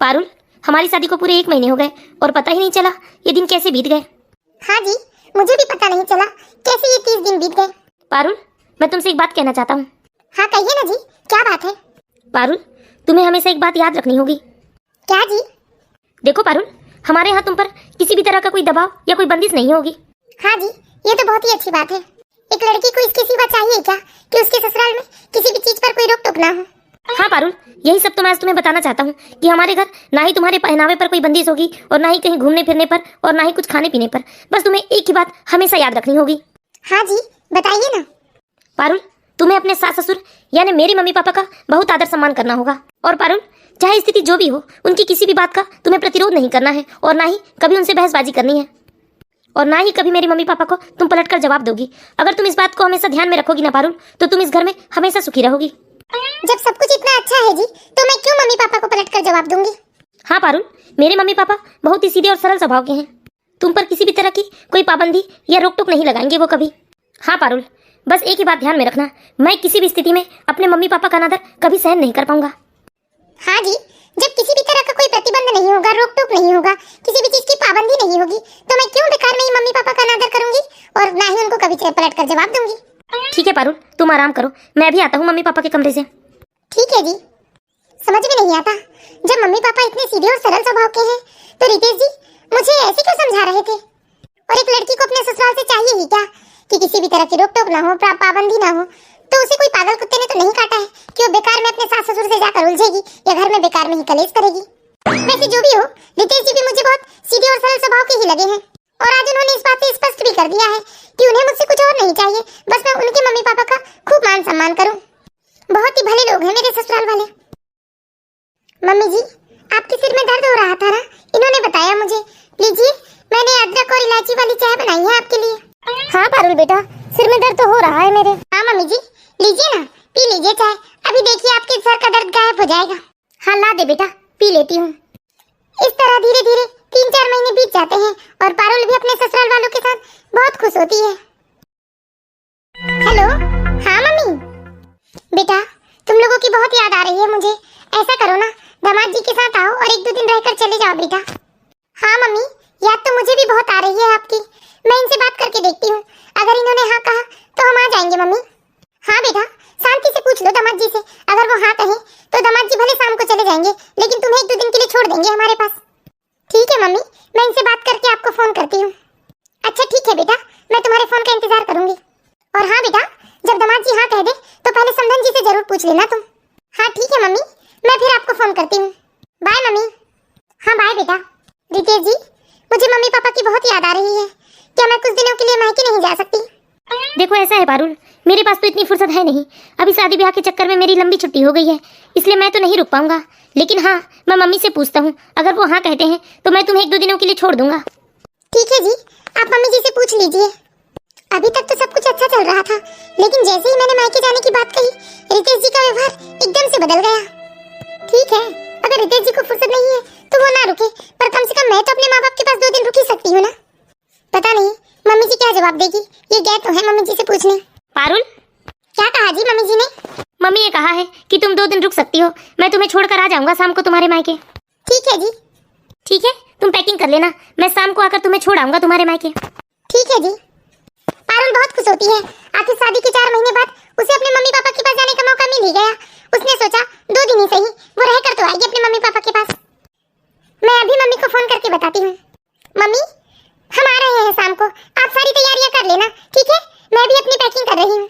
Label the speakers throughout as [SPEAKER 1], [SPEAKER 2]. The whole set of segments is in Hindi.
[SPEAKER 1] पारुल, हमारी शादी को पूरे 1 महीने हो गए और पता ही नहीं चला ये दिन कैसे बीत गए।
[SPEAKER 2] हाँ जी, मुझे भी पता नहीं चला कैसे ये 30 दिन बीत गए।
[SPEAKER 1] पारुल, मैं तुमसे एक बात कहना चाहता हूँ।
[SPEAKER 2] हाँ कहिए ना जी, क्या बात है?
[SPEAKER 1] पारुल, तुम्हें हमेशा एक बात याद रखनी होगी।
[SPEAKER 2] क्या जी?
[SPEAKER 1] देखो पारुल, हमारे यहाँ तुम पर किसी भी तरह का कोई दबाव या कोई बंदिश नहीं होगी।
[SPEAKER 2] हाँ जी, ये तो बहुत ही अच्छी बात है। एक लड़की को इसके सिवा चाहिए क्या कि उसके ससुराल में किसी भी चीज पर कोई रोक टोक ना हो?
[SPEAKER 1] हाँ पारुल, यही सब तो मैं आज तुम्हें बताना चाहता हूँ कि हमारे घर ना ही तुम्हारे पहनावे पर कोई बंदिश होगी और ना ही कहीं घूमने फिरने पर और ना ही कुछ खाने पीने पर। बस तुम्हें एक ही बात हमेशा याद रखनी होगी।
[SPEAKER 2] हाँ जी, बताइए ना।
[SPEAKER 1] पारुल, तुम्हें अपने सास ससुर यानी मेरी मम्मी पापा का बहुत आदर सम्मान करना होगा। और पारुल, चाहे स्थिति जो भी हो, उनकी किसी भी बात का तुम्हें प्रतिरोध नहीं करना है और ना ही कभी उनसे बहसबाजी करनी है और ना ही कभी मेरी मम्मी पापा को तुम पलटकर जवाब दोगी। अगर तुम इस बात को हमेशा ध्यान में रखोगी ना पारुल, तो तुम इस घर में हमेशा सुखी रहोगी।
[SPEAKER 2] जब सब कुछ इतना अच्छा है जी, तो मैं क्यों मम्मी पापा को पलटकर जवाब दूंगी?
[SPEAKER 1] हाँ पारुल, मेरे मम्मी पापा बहुत ही सीधे और सरल स्वभाव के हैं। तुम पर किसी भी तरह की कोई पाबंदी या रोक टोक नहीं लगाएंगे वो कभी। हाँ पारुल, बस एक ही बात ध्यान में रखना, मैं किसी भी स्थिति में अपने मम्मी पापा का अनादर कभी सहन नहीं कर पाऊंगा।
[SPEAKER 2] हाँ जी, जब किसी भी तरह का कोई प्रतिबंध नहीं होगा, रोक टोक नहीं होगा, किसी भी चीज की पाबंदी नहीं होगी, तो मैं क्यों बेकार में ही मम्मी पापा का अनादर करूंगी और ना ही उनको कभी पलटकर जवाब दूंगी।
[SPEAKER 1] ठीक है पारुल, तुम आराम करो, मैं भी आता हूँ मम्मी पापा के कमरे से।
[SPEAKER 2] ठीक है जी। समझ में नहीं आता, जब मम्मी पापा इतने सीधे और सरल स्वभाव के हैं, तो रितेश जी मुझे ऐसे क्यों समझा रहे थे? और एक लड़की को अपने ससुराल से चाहिए ही क्या कि किसी भी तरह की रोक टोक ना हो, पाबंदी ना हो? तो उसे कोई पागल कुत्ते ने तो नहीं काटा है कि वो बेकार में अपने सास ससुर से जाकर उलझेगी या घर में बेकार में ही कलेश करेगी। वैसे जो भी हो, रितेश जी भी मुझे बहुत सीधे और सरल स्वभाव के ही लगे हैं और आज उन्होंने इस बात से स्पष्ट भी कर दिया है कि उन्हें मुझसे कुछ और नहीं चाहिए, बस मैं उनके मम्मी पापा का खूब मान सम्मान करूं। बहुत ही भले लोग हैं मेरे ससुराल वाले। मम्मी जी, आपके सिर में दर्द हो रहा था ना, इन्होंने बताया मुझे। लीजिए, मैंने अदरक और इलायची वाली चाय बनाई है आपके लिए। हाँ पारुल बेटा, सिर में दर्द तो हो रहा है मेरे। हाँ मम्मी जी, लीजिए ना, पी लीजिए चाय, अभी देखिए आपके सर का दर्द गायब हो जाएगा। हाँ ला दे बेटा, पी लेती हूँ। इस तरह धीरे धीरे 3-4 महीने बीत जाते हैं और पारुल भी अपने ससुराल वालों के साथ बहुत खुश होती है। हेलो, हाँ मम्मी। बेटा, तुम लोगों की बहुत याद आ रही है मुझे। ऐसा करो ना, दामाद जी के साथ आओ और 1-2 दिन रहकर चले जाओ बेटा। हाँ मम्मी, याद तो मुझे भी बहुत आ रही है आपकी। मैं इनसे बात करके देखती हूँ, अगर इन्होंने हाँ कहा तो हम आ जाएंगे मम्मी। हाँ बेटा, शांति से पूछ लो दामाद जी से, अगर वो हाँ कहें तो दामाद जी भले शाम को चले जाएंगे, लेकिन तुम्हें 1-2 दिन के लिए छोड़ देंगे हमारे पास। ठीक है मम्मी, मैं इनसे बात करके आपको फोन करती हूँ। अच्छा ठीक है बेटा, मैं तुम्हारे फोन का इंतजार करूंगी। और हाँ बेटा, जब दामाद जी हाँ कह दे तो पहले समधन जी से जरूर पूछ लेना तुम। हाँ ठीक है मम्मी, मैं फिर आपको फोन करती हूँ। Bye mummy. हाँ बाय बेटा। रितेश जी, मुझे मम्मी पापा की बहुत याद आ रही है, क्या मैं कुछ दिनों के लिए मायके नहीं जा सकती?
[SPEAKER 1] देखो ऐसा है पारुल, मेरे पास तो इतनी फुर्सत है नहीं। अभी शादी ब्याह के चक्कर में मेरी लंबी छुट्टी हो गई है, इसलिए मैं तो नहीं रुक पाऊंगा। लेकिन हाँ, मैं मम्मी से पूछता हूँ, अगर वो हाँ कहते हैं तो मैं तुम्हें 1-2 दिनों के लिए छोड़ दूंगा।
[SPEAKER 2] ठीक है जी, आप मम्मी जी से पूछ लीजिए। अभी तक तो सब कुछ अच्छा चल रहा था, लेकिन जैसे ही मैंने मायके जाने की बात कही, रितेश जी का व्यवहार एकदम से बदल गया। ठीक है, अगर रितेश जी को फुर्सत नहीं है तो वो ना रुके, पर कम से कम मैं तो अपने माँ बाप के पास 2 दिन रुक ही सकती हूँ ना। पता नहीं मम्मी जी क्या जवाब देगी, ये गए तो है मम्मी जी से पूछने।
[SPEAKER 1] पारुल,
[SPEAKER 2] क्या कहा जी मम्मी जी ने?
[SPEAKER 1] मम्मी ये कहा है कि तुम 2 दिन रुक सकती हो, मैं तुम्हें छोड़कर आ जाऊंगा शाम को तुम्हारे मायके।
[SPEAKER 2] ठीक है जी।
[SPEAKER 1] ठीक है, तुम पैकिंग कर लेना, मैं शाम को आकर तुम्हें छोड़ आऊंगा तुम्हारे मायके।
[SPEAKER 2] ठीक है जी। पारुल बहुत खुश होती है, आखिर शादी के 4 महीने बाद उसे अपने मम्मी पापा के पास जाने का मौका मिल ही गया। उसने सोचा 2 दिन ही सही, वो रहकर तो आएगी अपने मम्मी पापा के पास। मैं अभी मम्मी को फोन करके बताती हूँ। मम्मी, हम आ रहे हैं शाम को, आप सारी तैयारियां कर लेना, ठीक है? मैं भी अपनी पैकिंग कर रही हूँ।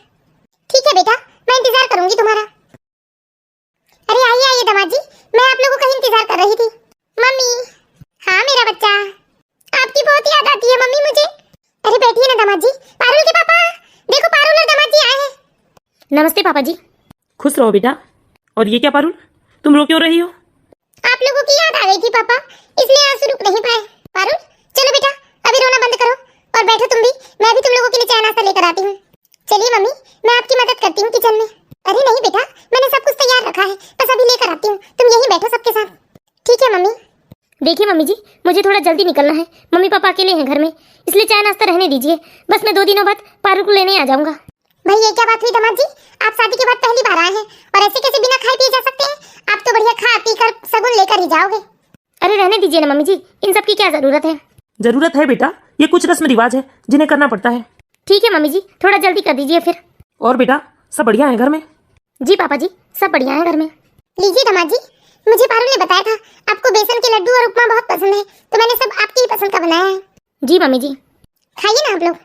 [SPEAKER 2] ठीक है बेटा, मैं इंतजार करूंगी तुम्हारा। अरे आइए आइए दामाद जी, मैं आप लोगों का ही इंतजार कर रही थी। मम्मी। हाँ मेरा बच्चा, आपकी बहुत याद आती है मम्मी मुझे। अरे बैठिए ना दामाद जी। पारुल के पापा, देखो पारुल और दामाद जी आए हैं।
[SPEAKER 1] नमस्ते पापा जी।
[SPEAKER 3] खुश रहो बेटा। और ये क्या पारुल, तुम रो क्यों रही हो?
[SPEAKER 2] आप लोगों की याद आ गई थी पापा, इसलिए आंसू रुक नहीं पाए। पारुल चलो बेटा, अभी रोना बंद करो और बैठो तुम भी, मैं भी तुम लोगों के लिए चाय नाश्ता लेकर आती हूँ। चलिए मम्मी, मैं आपकी मदद करती हूँ किचन में। अरे नहीं बेटा, मैंने सब कुछ तैयार रखा है, बस अभी लेकर आती हूँ, तुम यहीं बैठो सबके साथ। ठीक है मम्मी।
[SPEAKER 1] देखिए मम्मी जी, मुझे थोड़ा जल्दी निकलना है, मम्मी पापा अकेले हैं घर में, इसलिए चाय नाश्ता रहने दीजिए। बस मैं 2 दिनों बाद पारुल को लेने आ जाऊंगा।
[SPEAKER 2] भाई ये क्या बात हुई दामाद जी, आप शादी के बाद पहली बार आए हैं और ऐसे कैसे बिना खाए पिए जा सकते हैं? आप तो बढ़िया खा पी कर सगुन लेकर ही जाओगे।
[SPEAKER 1] अरे रहने दीजिए ना मम्मी जी, इन सब की क्या जरूरत है।
[SPEAKER 3] जरूरत है बेटा, ये कुछ रस्म रिवाज है जिन्हें करना पड़ता है।
[SPEAKER 1] ठीक है मम्मी जी, थोड़ा जल्दी कर दीजिए फिर।
[SPEAKER 3] और बेटा सब बढ़िया है घर में?
[SPEAKER 1] जी पापा जी, सब बढ़िया है घर में।
[SPEAKER 2] लीजिए दामाद जी, मुझे पारुल ने बताया था आपको बेसन के लड्डू और उपमा बहुत पसंद है, तो मैंने सब आपकी ही पसंद का बनाया है।
[SPEAKER 1] जी मम्मी जी।
[SPEAKER 2] खाइए ना आप लोग।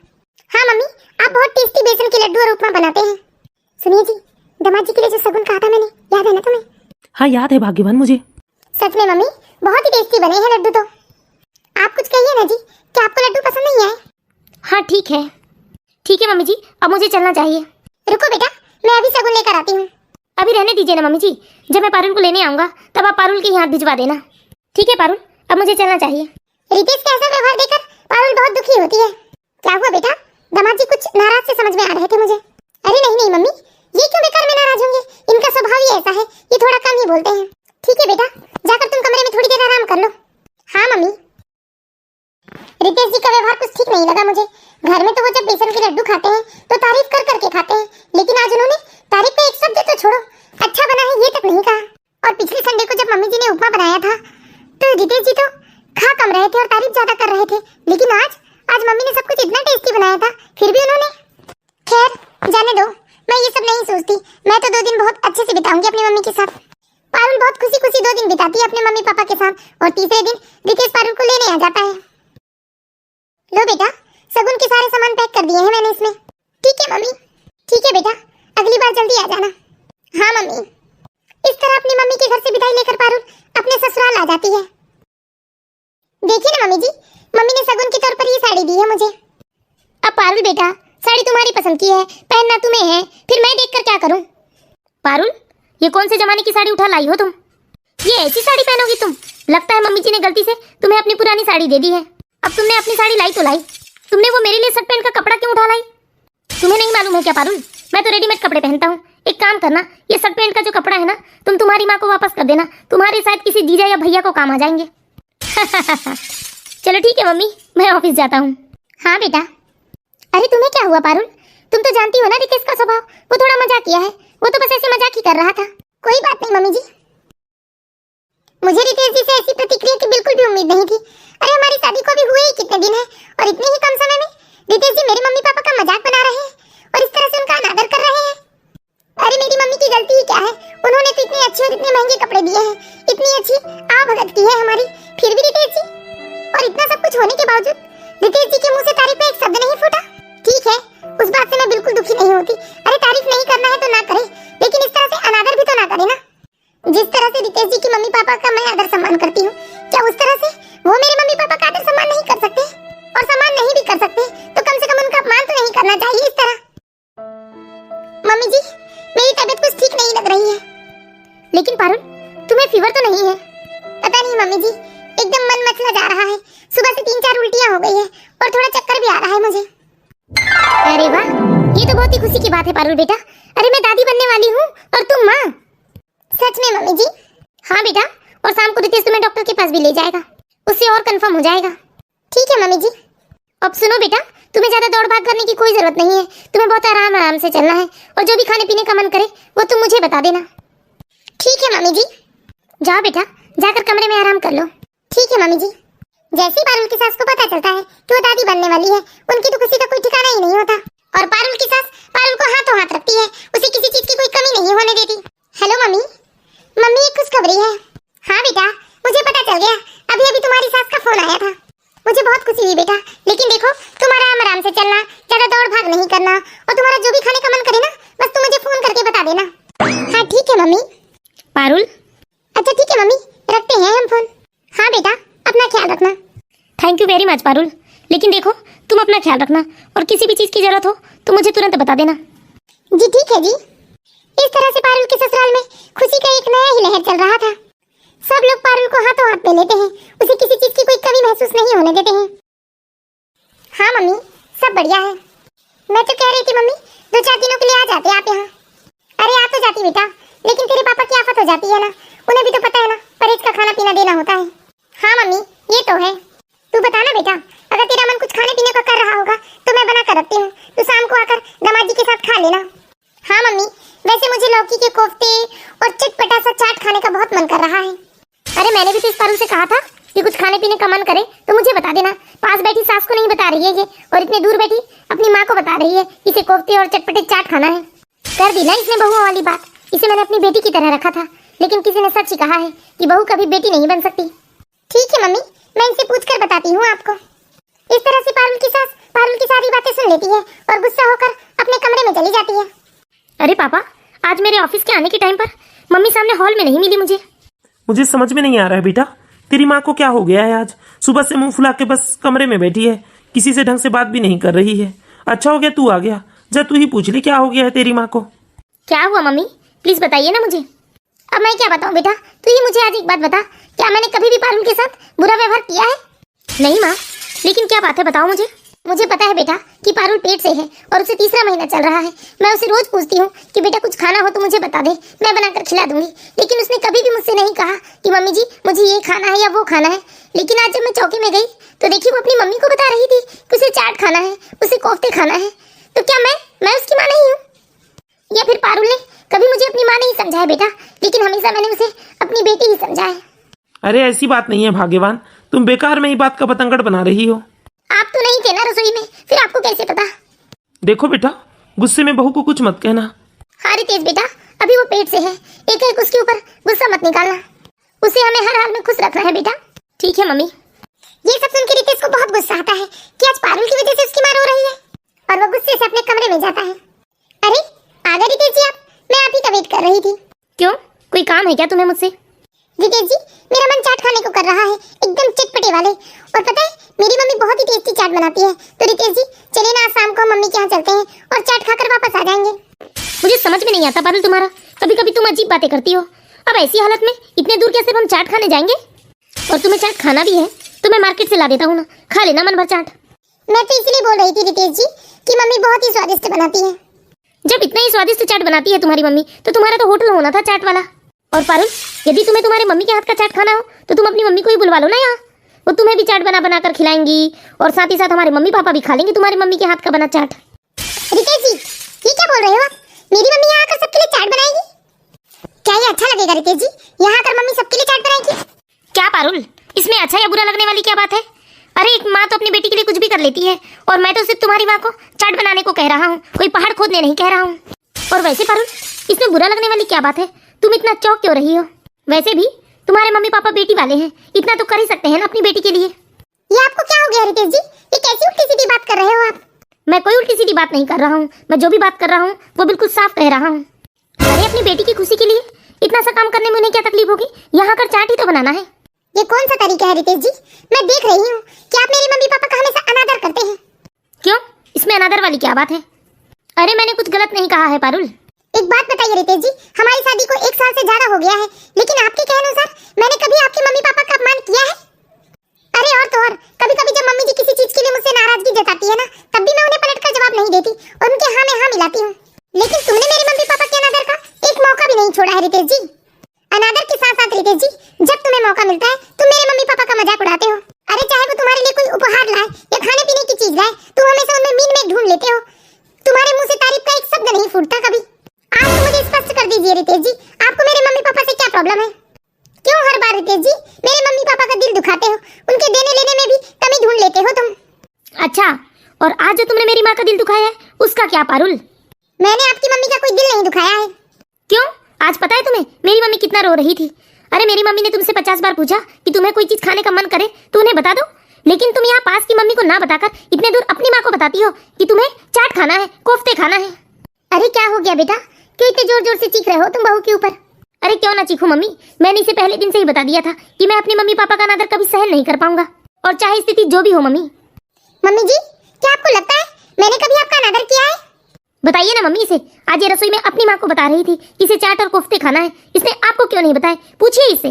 [SPEAKER 2] हाँ मम्मी, आप बहुत टेस्टी बेसन के लड्डू और उपमा बनाते हैं। सुनिए जी, दामाद जी के लिए जो सगुन कहा था मैंने, याद है ना तुम्हें?
[SPEAKER 3] हाँ याद है भाग्यवान मुझे।
[SPEAKER 2] सच में मम्मी, बहुत ही टेस्टी बने हैं लड्डू तो। आप कुछ कहिए ना जी, क्या आपको लड्डू पसंद नहीं आए?
[SPEAKER 1] हाँ ठीक है मम्मी जी, अब मुझे चलना चाहिए।
[SPEAKER 2] रुको बेटा, मैं अभी सगुन लेकर आती हूँ।
[SPEAKER 1] अभी रहने दीजिए ना मम्मी जी, जब मैं पारुल को लेने आऊंगा तब आप पारुल के हाथ भिजवा देना। ठीक है पारुल, अब मुझे चलना चाहिए।
[SPEAKER 2] रितेश का ऐसा व्यवहार देखकर पारुल बहुत दुखी होती है। क्या हुआ बेटा? दामाद जी कुछ नाराज से समझ में आ रहे थे मुझे। अरे नहीं मम्मी, ये क्यों बेकार में नाराज होंगे, इनका स्वभाव ही ऐसा है, ये थोड़ा कम ही बोलते हैं। ठीक है बेटा, जाकर तुम कमरे में थोड़ी देर आराम कर लो। हाँ मम्मी। रितेश जी का व्यवहार कुछ ठीक नहीं लगा मुझे। घर में तो वो जब बेसन के लड्डू खाते हैं तो तारीफ कर करके खाते हैं, लेकिन आज उन्होंने तारीफ का एक शब्द तो छोड़ो, अच्छा बना है ये तक नहीं कहा। और पिछले संडे को जब मम्मी जी ने उपमा बनाया था तो रितेश जी तो खा कम रहे थे और तारीफ ज्यादा कर रहे थे, लेकिन आज मम्मी ने सब कुछ इतना टेस्टी बनाया था, फिर भी उन्होंने। खैर जाने दो, मैं ये सब नहीं सोचती। मैं तो 2 दिन बहुत अच्छे से बिताऊंगी अपनी मम्मी के साथ। पारुल बहुत खुशी खुशी 2 दिन बिताती है अपने मम्मी पापा के साथ, और तीसरे दिन रितेश पारुल को लेने आ जाता है। लो बेटा, सगुन के सारे सामान पैक कर दिए हैं मैंने इसमें। ठीक है मम्मी। ठीक है बेटा, अगली बार जल्दी आ जाना। हाँ मम्मी। इस तरह अपनी मम्मी के घर से विदाई लेकर पारुल अपने ससुराल आ जाती है। देखिए ना मम्मी जी, मम्मी ने सगुन के तौर पर ये साड़ी दी है मुझे।
[SPEAKER 1] अब पारुल बेटा, साड़ी तुम्हारी पसंद की है, पहनना तुम्हें है, फिर मैं देखकर क्या करूं? पारुल, ये कौन से जमाने की साड़ी उठा लाई हो तुम? ये ऐसी साड़ी पहनोगी तुम? लगता है मम्मी जी ने गलती से तुम्हें अपनी पुरानी साड़ी दे दी है। अब तुमने अपनी साड़ी लाई तो लाई, तुमने वो मेरे लिए शर्ट पैंट का कपड़ा क्यों उठा लाई? तुम्हें नहीं मालूम है क्या पारुल, मैं तो रेडीमेड कपड़े पहनता हूँ। एक काम करना, ये शर्ट पैंट का जो कपड़ा है ना, तुम तुम्हारी माँ को वापस कर देना, तुम्हारे शायद किसी जीजा या भैया को काम आ जाएंगे। चलो ठीक है मम्मी, मैं ऑफिस जाता हूँ।
[SPEAKER 2] हाँ बेटा। अरे तुम्हें क्या हुआ पारुल? तुम तो जानती हो ना रितेश का स्वभाव, वो थोड़ा मजाक किया है, वो तो बस ऐसे मजाक ही कर रहा था। कोई बात नहीं मम्मी जी। मुझे रितेश जी से ऐसी प्रतिक्रिया की बिल्कुल भी उम्मीद नहीं थी। अरे हमारी शादी को भी हुए ही कितने दिन हैं, और इतने ही कम समय में रितेश जी मेरे मम्मी पापा का मजाक बना रहे हैं और इस तरह से उनका अनादर कर रहे हैं। अरे मेरी मम्मी की गलती ही क्या है? उन्होंने तो इतने अच्छे और इतने महंगे कपड़े दिए हैं, इतनी अच्छी भगत की है हमारी, फिर भी रितेश जी। और इतना सब कुछ होने के बावजूद रितेश जी के मुंह से तारीफ का एक शब्द नहीं फूटा। ठीक है, उस बात से मैं बिल्कुल दुखी नहीं होती। अरे तारीफ नहीं करना है तो ना करे, लेकिन इस तरह से अनादर भी तो ना करे ना। जिस तरह से रितेश जी की मम्मी पापा का मैं आदर सम्मान करती हूँ, क्या उस तरह से वो मेरे मम्मी पापा का आदर सम्मान नहीं कर सकते? और सम्मान नहीं भी कर सकते तो कम से कम उनका अपमान तो नहीं करना चाहिए इस तरह। मम्मी जी, मेरी तबीयत कुछ ठीक नहीं लग रही है।
[SPEAKER 1] लेकिन पारुल, तुम्हें फीवर तो नहीं है?
[SPEAKER 2] पता नहीं मम्मी जी, एकदम मन मचला जा रहा है। सुबह से 3-4 उल्टियाँ हो गई है और थोड़ा चक्कर भी आ रहा है मुझे।
[SPEAKER 1] अरे वाह, ये तो बहुत ही खुशी की बात है पारुल बेटा। अरे मैं दादी बनने वाली हूँ और तुम माँ।
[SPEAKER 2] सच में मम्मी जी?
[SPEAKER 1] हाँ बेटा, और शाम को रितेश तुम्हें डॉक्टर के पास भी ले जाएगा, उससे और कंफर्म हो जाएगा।
[SPEAKER 2] ठीक है मम्मी जी।
[SPEAKER 1] अब सुनो बेटा, तुम्हें ज्यादा दौड़ भाग करने की कोई जरूरत नहीं है, तुम्हें बहुत आराम आराम से चलना है, और जो भी खाने पीने का मन करे वो तुम मुझे बता देना।
[SPEAKER 2] ठीक है मम्मी जी।
[SPEAKER 1] जाओ बेटा, जाकर कमरे में आराम कर लो।
[SPEAKER 2] ठीक है मम्मी जी। जैसे ही पारुल की सास को पता चलता है कि वो दादी बनने वाली है, उनकी तो खुशी का कोई ठिकाना ही नहीं होता। और पारुल की सास पारुल को हाथों हाथ रखती है, उसे किसी चीज की कोई कमी नहीं होने देती। Hello mummy. मम्मी एक खुशखबरी है। हाँ बेटा, मुझे पता चल गया, अभी अभी तुम्हारी सास का फोन आया था। मुझे बहुत खुशी हुई बेटा, लेकिन देखो तुम आराम आराम से चलना, ज्यादा दौड़ भाग नहीं करना, और तुम्हारा जो भी खाने का मन करे ना, बस तुम मुझे फोन करके बता देना। हाँ ठीक है मम्मी।
[SPEAKER 1] पारुल,
[SPEAKER 2] अच्छा ठीक है मम्मी, रखते हैं हम फोन। हाँ बेटा, अपना ख्याल रखना।
[SPEAKER 1] Thank you very much Parul, लेकिन देखो तुम अपना ख्याल रखना, और किसी भी चीज की जरूरत हो तो मुझे तुरंत बता देना।
[SPEAKER 2] जी ठीक है जी। इस तरह से पारुल के ससुराल में खुशी का एक नया ही लहर चल रहा था। सब लोग पारुल को हाथों हाथ में लेते हैं, उसे किसी चीज की कोई कमी महसूस नहीं होने देते हैं। हाँ मम्मी, सब बढ़िया है। मैं तो कह रही थी मम्मी, 2-4 दिनों के लिए आ जाते आप यहाँ। अरे आ तो जाती बेटा, लेकिन तेरे पापा की आफत हो जाती है ना, उन्हें भी तो पता है ना, परहेज का खाना पीना देना होता है। हाँ मम्मी, ये तो है। तू बता ना बेटा, अगर तेरा मन कुछ खाने पीने का कर रहा होगा तो मैं बना कर रखती हूँ, तो शाम को आकर दामाद जी के साथ खा लेना। हाँ मम्मी, वैसे मुझे लौकी के कोफ्ते और चटपटा सा चाट खाने का बहुत मन कर रहा है।
[SPEAKER 1] अरे मैंने भी तो इस पारुल से कहा था
[SPEAKER 2] कि कुछ खाने पीने का मन करे तो मुझे बता देना। पास बैठी सास को नहीं बता रही है ये, और इतने दूर बैठी अपनी माँ को बता रही है इसे कोफ्ते और चटपटे चाट खाना है। कर दी ना इसने बहुओं वाली बात। इसे मैंने अपनी बेटी की तरह रखा था, लेकिन किसी ने सच ही कहा है कि बहू कभी बेटी नहीं बन सकती। ठीक है मम्मी, मैं इनसे पूछकर बताती हूँ आपको। इस तरह से पारुल की सास पारुल की सारी बातें सुन लेती है और गुस्सा होकर अपने कमरे में चली जाती है।
[SPEAKER 1] अरे पापा, आज मेरे ऑफिस के आने के टाइम पर मम्मी सामने हॉल में नहीं मिली
[SPEAKER 3] मुझे समझ में नहीं आ रहा है बेटा, तेरी माँ को क्या हो गया है आज? सुबह से मुंह फुला के बस कमरे में बैठी है, किसी से ढंग से बात भी नहीं कर रही है। अच्छा हो गया तू आ गया, जा तू ही पूछ ले क्या हो गया है तेरी माँ को।
[SPEAKER 1] क्या हुआ मम्मी, प्लीज बताइए ना मुझे।
[SPEAKER 2] अब मैं क्या बताऊँ बेटा, तू ही मुझे आज एक बात बता, क्या मैंने कभी भी पारुल के साथ बुरा व्यवहार किया है?
[SPEAKER 1] नहीं माँ, लेकिन क्या बात है बताओ मुझे।
[SPEAKER 2] मुझे पता है बेटा कि पारुल पेट से है और उसे तीसरा महीना चल रहा है। मैं उसे रोज पूछती हूँ कि बेटा कुछ खाना हो तो मुझे बता दे, मैं बनाकर खिला दूंगी, लेकिन उसने कभी भी मुझसे नहीं कहा कि मम्मी जी मुझे ये खाना है या वो खाना है। लेकिन आज जब मैं चौकी में गई तो देखी वो अपनी मम्मी को बता रही थी कि उसे चाट खाना है, उसे कोफ्ते खाना है। तो क्या मैं उसकी माँ नहीं हूँ? या फिर पारुल ने कभी मुझे अपनी माँ नहीं समझा है बेटा, लेकिन हमेशा मैंने उसे अपनी बेटी ही समझा है।
[SPEAKER 3] अरे ऐसी बात नहीं है भाग्यवान, तुम बेकार में ही बात का बतंगड़ बना रही हो।
[SPEAKER 2] आप तो नहीं थे ना रसोई में, फिर आपको कैसे पता?
[SPEAKER 3] देखो बेटा, गुस्से में बहू को कुछ मत कहना।
[SPEAKER 2] हाँ रितेश बेटा, अभी वो पेट से है, एक उसके ऊपर गुस्सा मत निकालना। उसे हमें हर हाल में खुश रखना है बेटा।
[SPEAKER 1] ठीक है मम्मी।
[SPEAKER 2] ये सब सुन के रितेश को बहुत गुस्सा आता है कि आज पारुल की वजह से उसकी माँ रो रही है, और वो गुस्से से अपने कमरे में जाता है। अरे आ गए रितेश जी आप, मैं आप ही का वेट कर रही थी।
[SPEAKER 1] क्यों, कोई काम है क्या तुम्हें मुझसे?
[SPEAKER 2] रितेश जी, मेरा मन चाट खाने को कर रहा है, एकदम चटपटे वाले। और पता है मेरी मम्मी बहुत ही टेस्टी चाट बनाती है। तो रितेश जी चलिए ना, आज शाम को हम मम्मी के यहाँ चलते हैं और चाट खाकर वापस आ जाएंगे।
[SPEAKER 1] मुझे समझ में नहीं आता पारुल तुम्हारा, कभी कभी तुम अजीब बातें करती हो। अब ऐसी हालत में इतने दूर कैसे हम चाट खाने जाएंगे? और तुम्हें चाट खाना भी है तो मैं मार्केट से ला देता हूँ ना, खा लेना मन भर चाट।
[SPEAKER 2] मैं तो इसलिए बोल रही थी रितेश जी कि मम्मी बहुत ही स्वादिष्ट बनाती है।
[SPEAKER 1] जब इतना ही स्वादिष्ट चाट बनाती है तुम्हारी मम्मी, तो तुम्हारा तो होटल होना था चाट वाला। और पारुल, यदि तुम्हें तुम्हारे मम्मी के हाथ का चाट खाना हो तो तुम अपनी मम्मी को ही बुलवा लो ना यहाँ, वो तुम्हें भी चाट बना बना कर खिलाएंगी, और साथ ही साथ हमारे मम्मी पापा भी खा लेंगे तुम्हारी मम्मी के हाथ का बना चाट।
[SPEAKER 2] रितेश जी ये क्या बोल रहे हो आप? मेरी मम्मी यहाँ आकर सबके लिए चाट बनाएगी? क्या ये अच्छा लगेगा रितेश जी, यहाँ आकर मम्मी सबके लिए चाट बनाएगी?
[SPEAKER 1] क्या पारुल, इसमें अच्छा या बुरा लगने वाली क्या बात है? अरे एक माँ तो अपनी बेटी के लिए कुछ भी कर लेती है, और मैं तो सिर्फ तुम्हारी माँ को चाट बनाने को कह रहा हूँ, कोई पहाड़ खोदने नहीं कह रहा हूँ। और वैसे पारुल, इसमें बुरा लगने वाली क्या बात है? तुम इतना चौंक क्यों रही हो? वैसे भी तुम्हारे मम्मी पापा बेटी वाले हैं, इतना तो कर ही सकते हैं ना अपनी बेटी के लिए।
[SPEAKER 2] ये आपको क्या हो गया रितेश जी, ये कैसी उल्टी सीधी बात कर रहे हो आप?
[SPEAKER 1] मैं कोई उल्टी सीधी बात नहीं कर रहा हूँ, मैं जो भी बात कर रहा हूँ वो बिल्कुल साफ कह रहा हूँ। अरे अपनी बेटी की खुशी के लिए इतना सा काम करने में उन्हें क्या तकलीफ होगी? यहाँ कर चाट ही तो बनाना है।
[SPEAKER 2] ये कौन सा तरीका है रितेश जी? मैं देख रही हूँ कि आप मेरे मम्मी पापा का हमेशा अनादर करते हैं।
[SPEAKER 1] क्यों, इसमें अनादर वाली क्या बात है? अरे मैंने कुछ गलत नहीं कहा है पारुल।
[SPEAKER 2] एक बात बताइए रितेश जी, हमारी शादी को 1 साल से ज्यादा हो गया है, लेकिन आपके कहने अनुसार मैंने कभी आपके मम्मी पापा का अपमान किया है? अरे और तो और, कभी कभी जब मम्मी जी किसी चीज के लिए मुझसे नाराजगी जताती है ना, तब भी मैं उन्हें पलटकर जवाब नहीं देती और उनके हाँ में हाँ मिलाती हूँ। लेकिन तुमने मेरे मम्मी पापा के अनादर का एक मौका भी नहीं छोड़ा है रितेश जी। अनादर के साथ साथ रितेश जी, जब तुम्हें मौका मिलता है तुम मेरे मम्मी पापा का मजाक उड़ाते हो। अरे चाहे वो तुम्हारे लिए कोई उपहार लाए या खाने पीने की चीज लाए, तुम हमेशा उनमें मीन में ढूंढ लेते हो। तुम्हारे मुंह से तारीफ का एक शब्द नहीं फूटता कभी। आप तो मुझे स्पष्ट कर दीजिए रितेश जी, आपको मेरे मम्मी पापा से क्या प्रॉब्लम है? क्यों हर बार रितेश जी मेरे मम्मी पापा का दिल दुखाते हो? उनके देने लेने में भी कमी ढूंढ लेते हो तुम।
[SPEAKER 1] अच्छा, और आज जो तुमने मेरी माँ का दिल दुखाया है उसका क्या पारुल?
[SPEAKER 2] मैंने आपकी मम्मी का कोई दिल नहीं दुखाया है।
[SPEAKER 1] क्यों, आज पता है तुम्हें मेरी मम्मी कितना रो रही थी? अरे मेरी मम्मी ने तुमसे 50 बार पूछा कि तुम्हें कोई चीज खाने का मन करे तो उन्हें बता दो, लेकिन तुम यहाँ पास की मम्मी को ना बताकर इतने दूर अपनी माँ को बताती हो कि तुम्हें चाट खाना है, कोफ्ते खाना है।
[SPEAKER 2] अरे क्या हो गया बेटा, क्यों इतने जोर जोर से चीख रहे हो तुम बहू के ऊपर?
[SPEAKER 1] अरे क्यों ना चीखूं मम्मी, मैंने इसे पहले दिन से ही बता दिया था कि मैं अपने मम्मी पापा का अनादर कभी सहन नहीं कर पाऊंगा, और चाहे स्थिति जो भी हो। मम्मी
[SPEAKER 2] जी क्या आपको लगता है मैंने कभी आपका अनादर किया है?
[SPEAKER 1] बताइए ना मम्मी इसे, आज ये रसोई में अपनी माँ को बता रही थी कि इसे चाट और कोफ्ते खाना है, इसने आपको क्यों नहीं बताए? पूछिए इसे।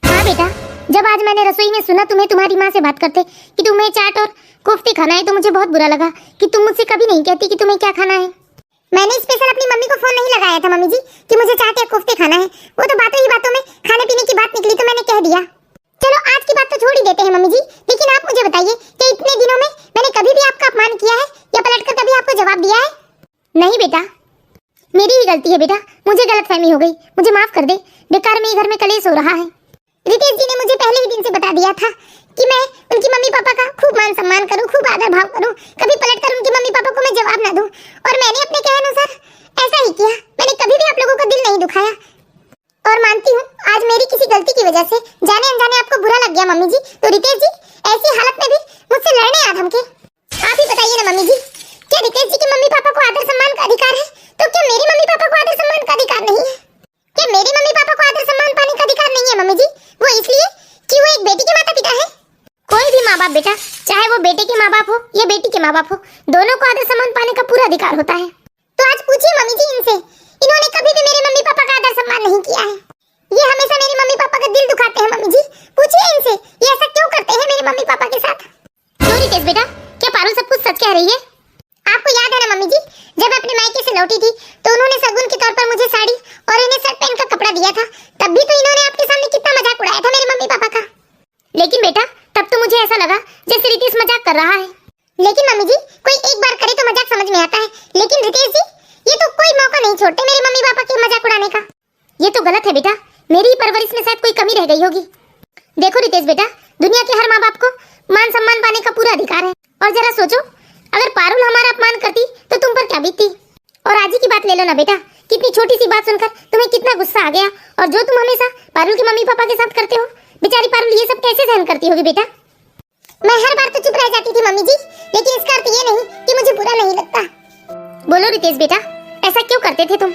[SPEAKER 2] हाँ बेटा, जब आज मैंने रसोई में सुना तुम्हें तुम्हारी माँ से बात करते कि तुम्हें चाट और कोफ्ते खाना है, तो मुझे बहुत बुरा लगा कि तुम मुझसे कभी नहीं कहती कि तुम्हें क्या खाना है। मैंने स्पेशल अपनी मम्मी को फोन नहीं लगाया था मम्मी जी कि मुझे चाट या कोफ्ते खाना है, वो तो बातों ही बातों में खाने पीने की बात निकली तो मैंने कह दिया। चलो आज की बात तो छोड़ ही देते हैं मम्मी जी, लेकिन आप मुझे बताइए कि इतने दिनों में मैंने कभी भी आपका अपमान किया है या पलटकर कभी आपको जवाब दिया है? नहीं बेटा, मेरी ही गलती है बेटा, मुझे गलतफहमी हो गई, मुझे माफ कर दे। बेकार में घर में कलेश हो रहा है। रितेश जी ने मुझे पहले ही दिन से बता बता दिया था कि मैं उनकी मम्मी पापा का खूब मान सम्मान करूं, खूब आदर भाव करूं, कभी पलट कर उनकी मम्मी पापा को मैं जवाब ना दूं। और मैंने अपने कहे अनुसार ऐसा ही किया। मैंने कभी भी आप लोगों का दिल नहीं दुखाया और मानती हूँ आज मेरी किसी गलती की वजह से जाने अनजाने आपको बुरा लग गया मम्मी जी। तो रितेश जी ऐसी हालत में भी मुझसे लड़ने आ धमके। आप ही बताइए ना मम्मी जी, क्या रितेश जी के मम्मी पापा को आदर सम्मान का अधिकार है तो क्या मेरी मम्मी पापा को आदर सम्मान का अधिकार नहीं है? क्या मेरी मम्मी पापा को आदर सम्मान पाने का अधिकार नहीं है मम्मी जी? वो इसलिए कि वो एक बेटी के माता पिता है।
[SPEAKER 1] कोई भी माँ बाप बेटा, चाहे वो बेटे के माँ बाप हो या बेटी के माँ बाप हो, दोनों को आदर सम्मान पाने का पूरा अधिकार होता है।
[SPEAKER 2] तो आज पूछिए मम्मी जी इनसे, इन्होंने कभी भी मेरे मम्मी पापा का आदर सम्मान नहीं किया है। ये हमेशा मेरे मम्मी पापा का दिल दुखाते हैं मम्मी जी। पूछिए इनसे ये ऐसा क्यों करते हैं मेरे मम्मी पापा के साथ।
[SPEAKER 1] क्यों रितेश बेटा, क्या पारुल सब कुछ सच कह रही है?
[SPEAKER 2] आपको याद है ना मम्मी जी, जब अपने मायके से लौटी थी तो उन्होंने शगुन के तौर पर मुझे साड़ी और इन्हें शर्ट पहन का कपड़ा दिया था। तब भी तो इन्होंने आपके सामने कितना मजाक उड़ाया था मेरे मम्मी पापा का।
[SPEAKER 1] लेकिन बेटा तब तो मुझे ऐसा लगा जैसे रितेश मजाक कर रहा है।
[SPEAKER 2] लेकिन मम्मी जी कोई एक बार करे तो मजाक समझ में आता है, लेकिन रितेश जी ये तो कोई मौका नहीं छोड़ते मेरे मम्मी पापा के मजाक उड़ाने का।
[SPEAKER 1] ये तो गलत है बेटा, मेरी परवरिश में शायद कोई कमी रह गई होगी। देखो रितेश बेटा, दुनिया के हर माँ बाप को मान सम्मान पाने का पूरा अधिकार है। और जरा सोचो, अगर पारुल हमारा अपमान करती तो तुम पर क्या बीतती। और आज ही की बात ले लो ना बेटा, कितनी छोटी सी बात सुनकर तुम्हें कितना गुस्सा आ गया। और जो तुम हमेशा पारुल के मम्मी पापा के साथ करते हो, बेचारी पारुल ये सब कैसे सहन करती होगी बेटा?
[SPEAKER 2] मैं हर बार तो चुप रह जाती थी मम्मी जी, लेकिन इसका अर्थ ये नहीं कि मुझे बुरा नहीं लगता।
[SPEAKER 1] बोलो रितेश बेटा, ऐसा क्यों करते थे तुम?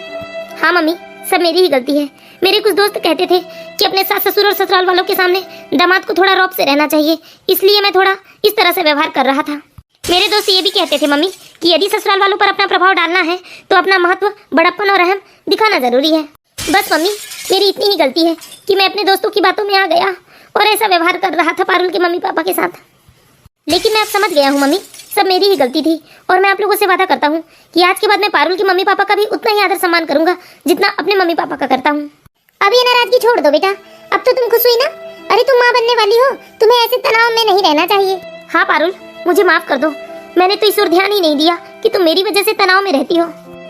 [SPEAKER 1] हाँ मम्मी, सब मेरी ही गलती है। मेरे कुछ दोस्त कहते थे कि अपने सास ससुर और ससुराल वालों के सामने दामाद को थोड़ा रौब से रहना चाहिए, इसलिए मैं थोड़ा इस तरह से व्यवहार कर रहा था। मेरे दोस्त ये भी कहते थे मम्मी कि यदि ससुराल वालों पर अपना प्रभाव डालना है तो अपना महत्व, बड़प्पन और अहम दिखाना जरूरी है। बस मम्मी, मेरी इतनी ही गलती है कि मैं अपने दोस्तों की बातों में आ गया और ऐसा व्यवहार कर रहा था पारुल के मम्मी पापा के साथ। लेकिन मैं अब समझ गया हूँ मम्मी, सब मेरी ही गलती थी। और मैं आप लोगों से वादा करता हूँ कि आज के बाद मैं पारुल के मम्मी पापा का भी उतना ही आदर सम्मान करूंगा जितना अपने मम्मी पापा का करता हूँ।
[SPEAKER 2] अब ये नाराजगी छोड़ दो बेटा, अब तो तुम खुश हुई ना? अरे तुम माँ बनने वाली हो, तुम्हें ऐसे तनाव में नहीं रहना चाहिए।
[SPEAKER 1] हाँ पारुल, मुझे माफ कर दो, मैंने तो इस ओर ध्यान ही नहीं दिया कि तुम मेरी वजह से तनाव में रहती हो।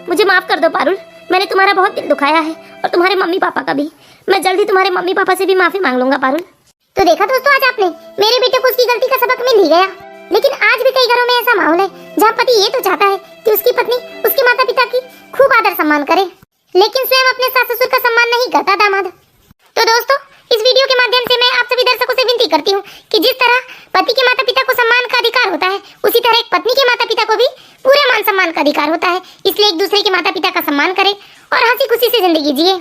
[SPEAKER 1] मुझे माफ कर दो पारुल, मैंने तुम्हारा बहुत दिल दुखाया है और तुम्हारे मम्मी पापा का भी। मैं जल्द ही तुम्हारे मम्मी पापा से भी माफी मांग लूंगा पारुल।
[SPEAKER 2] तो देखा दोस्तों, आज आपने मेरे बेटे को उसकी गलती का सबक मिल ही गया। लेकिन आज भी कई घरों में ऐसा माहौल है जहाँ पति ये तो चाहता है कि उसकी पत्नी उसके माता पिता की खूब आदर सम्मान करे, लेकिन स्वयं अपने सास ससुर का सम्मान नहीं करता दामाद। तो दोस्तों, इस वीडियो के माध्यम से मैं आप सभी दर्शकों से विनती करती हूँ कि जिस तरह पति के माता पिता को सम्मान का अधिकार होता है, उसी तरह एक पत्नी के माता पिता को भी पूरे मान सम्मान का अधिकार होता है। इसलिए एक दूसरे के माता पिता का सम्मान करें और हंसी खुशी से जिंदगी जिए।